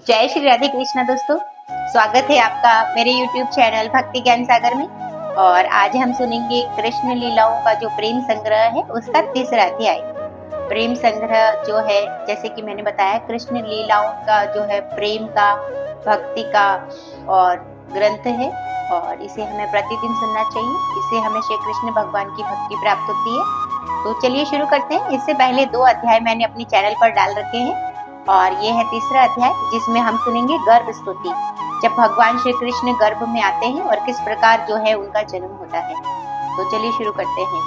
जय श्री राधे कृष्णा दोस्तों, स्वागत है आपका मेरे YouTube चैनल भक्ति ज्ञान सागर में। और आज हम सुनेंगे कृष्ण लीलाओं का जो प्रेम संग्रह है उसका तीसरा अध्याय। प्रेम संग्रह जो है, जैसे कि मैंने बताया, कृष्ण लीलाओं का जो है प्रेम का, भक्ति का और ग्रंथ है, और इसे हमें प्रतिदिन सुनना चाहिए। इससे हमें श्री कृष्ण भगवान की भक्ति प्राप्त होती है। तो चलिए शुरू करते हैं। इससे पहले 2 अध्याय मैंने अपने चैनल पर डाल रखे हैं और ये है तीसरा अध्याय, जिसमें हम सुनेंगे गर्भ स्तुति, जब भगवान श्री कृष्ण गर्भ में आते हैं और किस प्रकार जो है उनका जन्म होता है। तो चलिए शुरू करते हैं।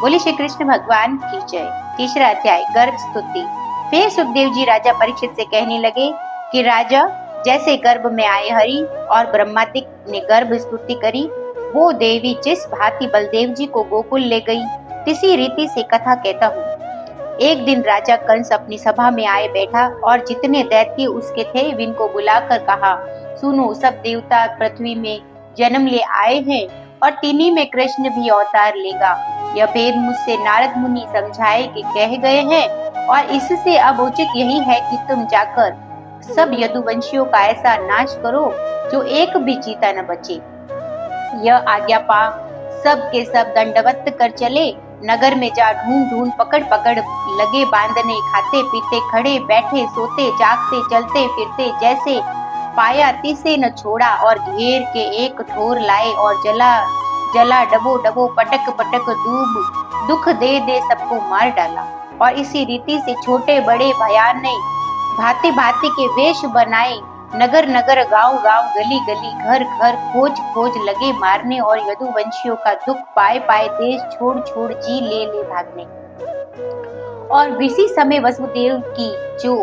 बोले श्री कृष्ण भगवान की जय। तीसरा अध्याय, गर्भ स्तुति। फिर सुखदेव जी राजा परीक्षित से कहने लगे कि राजा, जैसे गर्भ में आए हरि और ब्रह्मादिक ने गर्भ स्तुति करी, वो देवी जिस भांति बलदेव जी को गोकुल ले गई, किसी रीति से कथा कहता हूँ। एक दिन राजा कंस अपनी सभा में आए बैठा और जितने दैत्य उसके थे उनको बुलाकर कहा, सुनो, सब देवता पृथ्वी में जन्म ले आए हैं और तिन्ही में कृष्ण भी अवतार लेगा। यह भेद मुझसे नारद मुनि समझाए कि कह गए हैं, और इससे अब उचित यही है कि तुम जाकर सब यदुवंशियों का ऐसा नाश करो जो एक भी चीता न बचे। यह आज्ञा पा सब के सब दंडवत कर चले। नगर में जा ढूंढ ढूंढ पकड़ पकड़ लगे बांधने, खाते पीते खड़े बैठे सोते जागते चलते फिरते, जैसे पाया तिसे न छोड़ा, और घेर के एक ठोर लाए और जला जला डबो डबो पटक पटक दुख दे दे सबको मार डाला। और इसी रीति से छोटे बड़े भयानक भांति भांति के वेश बनाए, नगर नगर गांव गांव गली गली घर घर खोज खोज लगे मारने, और यदुवंशियों का दुख पाए पाए देश छोड़ छोड़ जी ले भागने। और इसी समय वसुदेव की जो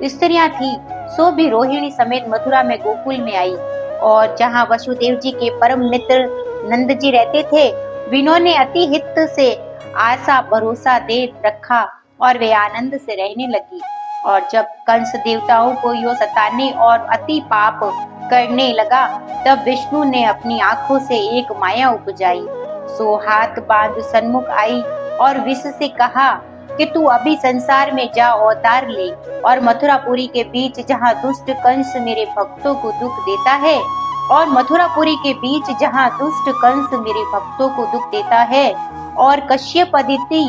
स्त्रियां थी सो भी रोहिणी समेत मथुरा में गोकुल में आई, और जहां वसुदेव जी के परम मित्र नंद जी रहते थे, जिन्होंने अति हित से आशा भरोसा दे रखा और वे आनंद से रहने लगी। और जब कंस देवताओं को यो सताने और अति पाप करने लगा, तब विष्णु ने अपनी आंखों से एक माया उपजाई, सो हाथ बांध सन्मुख आई और विष से कहा कि तू अभी संसार में जा अवतार ले, और मथुरापुरी के बीच जहाँ दुष्ट कंस मेरे भक्तों को दुख देता है, और मथुरापुरी के बीच जहाँ दुष्ट कंस मेरे भक्तों को दुख देता है, और कश्यप अदिति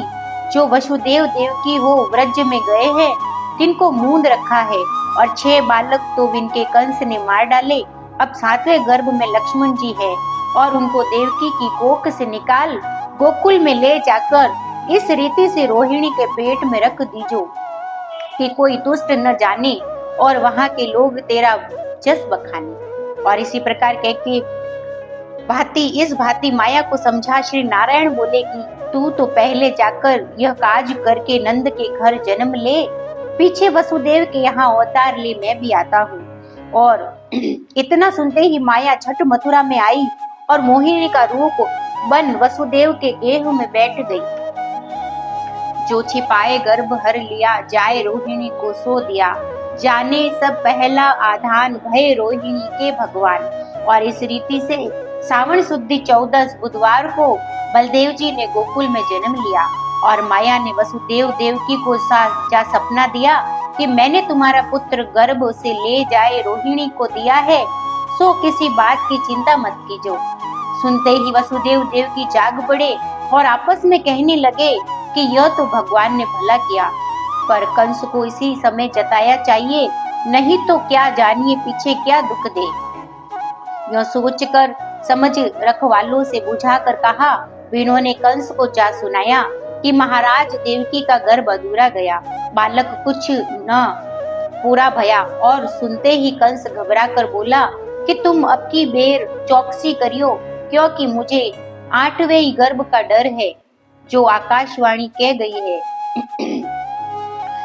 जो वसुदेव देवकी हो व्रज में गए हैं, तिनको मूंद रखा है, और 6 बालक तो इनके कंस ने मार डाले। अब 7वें गर्भ में लक्ष्मण जी है, और उनको देवकी की कोख से निकाल गोकुल में ले जाकर इस रीति से रोहिणी के पेट में रख दीजो कि कोई दुष्ट न जाने और वहां के लोग तेरा जस बखाने। और इसी प्रकार कह के इस भांति माया को समझा श्री नारायण बोले कि तू तो पहले जाकर यह काज करके नंद के घर जन्म ले, पीछे वसुदेव के यहाँ अवतार ले, मैं भी आता हूँ। और इतना सुनते ही माया झट मथुरा में आई और मोहिनी का रूप बन वसुदेव के गेह में बैठ गई। जो छिपाए गर्भ हर लिया, जाए रोहिणी को सो दिया, जाने सब पहला आधान भय रोहिणी के भगवान। और इस रीति से सावन शुद्धि 14 बुधवार को बलदेव जी ने गोकुल में जन्म लिया, और माया ने वसुदेव देवकी को जा सपना दिया कि मैंने तुम्हारा पुत्र गर्भ से ले जाए रोहिणी को दिया है, सो किसी बात की चिंता मत कीजो। सुनते ही वसुदेव देवकी जाग पड़े और आपस में कहने लगे कि यह तो भगवान ने भला किया, पर कंस को इसी समय जताया चाहिए, नहीं तो क्या जानिए पीछे क्या दुख दे। यह सोचकर समझ रखवालों से बुझाकर कहा, इन्होंने कंस को जा सुनाया कि महाराज देवकी का गर्भ अधूरा गया, बालक कुछ न पूरा भया। और सुनते ही कंस घबरा कर बोला कि तुम अब की बेर चौकसी करियो, क्योंकि मुझे 8वें गर्भ का डर है जो आकाशवाणी कह गई है।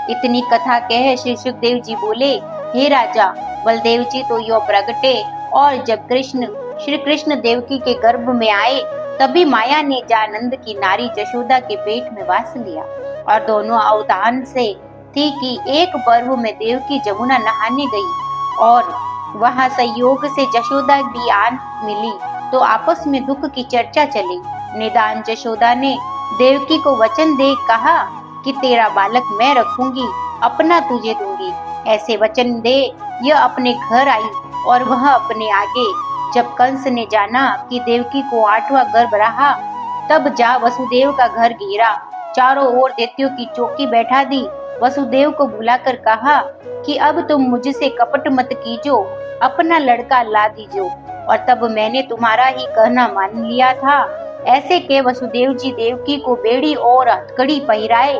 इतनी कथा कह श्री सुखदेव जी बोले, हे राजा, बलदेव जी तो यो प्रगटे, और जब श्री कृष्ण देवकी के गर्भ में आए, तभी माया ने जानंद की नारी जशोदा के पेट में वास लिया। और दोनों अवधान से थी कि एक पर्व में देवकी जमुना नहाने गई, और वहां संयोग से जशोदा भी आन मिली, तो आपस में दुख की चर्चा चली। निदान जशोदा ने देवकी को वचन दे कहा कि तेरा बालक मैं रखूंगी, अपना तुझे दूंगी। ऐसे वचन दे यह अपने घर आई और वह अपने आगे। जब कंस ने जाना कि देवकी को 8वां गर्भ रहा, तब जा वसुदेव का घर घेरा, चारों ओर दैत्यों की चौकी बैठा दी। वसुदेव को बुलाकर कहा कि अब तुम मुझसे कपट मत कीजो, अपना लड़का ला दीजो। और तब मैंने तुम्हारा ही कहना मान लिया था। ऐसे के वसुदेव जी देवकी को बेड़ी और हथकड़ी पहिराए,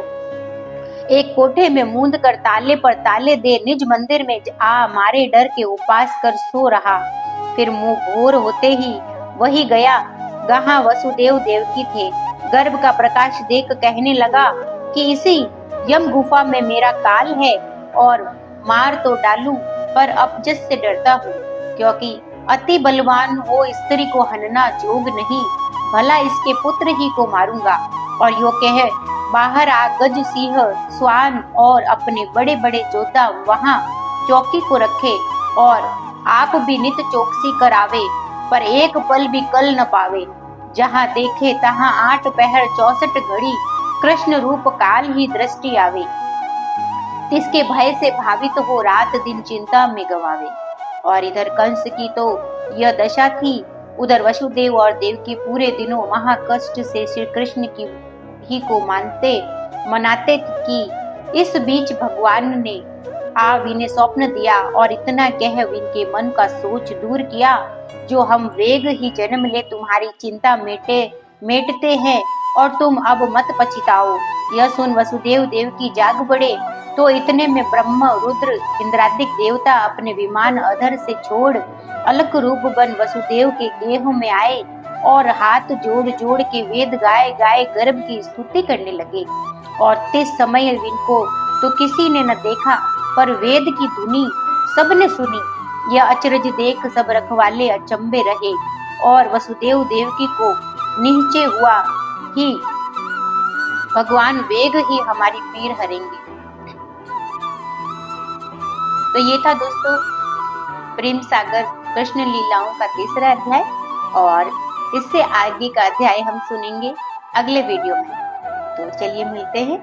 एक कोठे में मूंद कर ताले पर ताले दे निज मंदिर में आ मारे डर के उपास कर सो रहा। फिर मुंह भोर होते ही वही गया जहाँ वसुदेव देवकी थे। गर्भ का प्रकाश देख कहने लगा कि इसी यम गुफा में मेरा काल है और मार तो डालूं, पर अपजस से डरता हूँ, क्योंकि अति बलवान हो स्त्री को हनना जोग नहीं। भला इसके पुत्र ही को मारूंगा। और यो कह बाहर आ गज सिंह स्वान और अपने बड़े बड़े योद्धा वहां चौकी को रखे और आप भी नित चौकसी करावे, पर एक पल भी कल न पावे। जहां देखे तहां 8 पहर 64 घड़ी कृष्ण रूप काल ही दृष्टि आवे। तिसके भय से भावित हो रात दिन चिंता में गवावे। और इधर कंस की तो यह दशा थी, उधर वसुदेव और देवकी पूरे दिनों महाकष्ट से श्री कृष्ण की ही को मनाते कि इस बीच भगवान ने आप इन्हें स्वप्न दिया और इतना कह इनके मन का सोच दूर किया, जो हम वेग ही जन्म ले तुम्हारी चिंता मेटते हैं और तुम अब मत पछताओ। यह सुन वसुदेव देवकी जाग पड़े, तो इतने में ब्रह्म रुद्र इंद्रादिक देवता अपने विमान अधर से छोड़ अलग रूप बन वसुदेव के गेह में आए और हाथ जोड़ जोड़ के वेद गाए गाए गर्भ की स्तुति करने लगे। और तिस समय इनको तो किसी ने न देखा, पर वेद की धुनी सबने सुनी। यह अचरज देख सब रखवाले अचंबे रहे और वसुदेव देवकी को निश्चय हुआ ही भगवान वेग ही हमारी पीर हरेंगे। तो ये था दोस्तों प्रेम सागर कृष्ण लीलाओं का तीसरा अध्याय, और इससे आगे का अध्याय हम सुनेंगे अगले वीडियो में। तो चलिए मिलते हैं।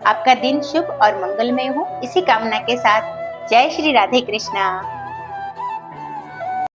आपका दिन शुभ और मंगलमय हो, इसी कामना के साथ जय श्री राधे कृष्णा।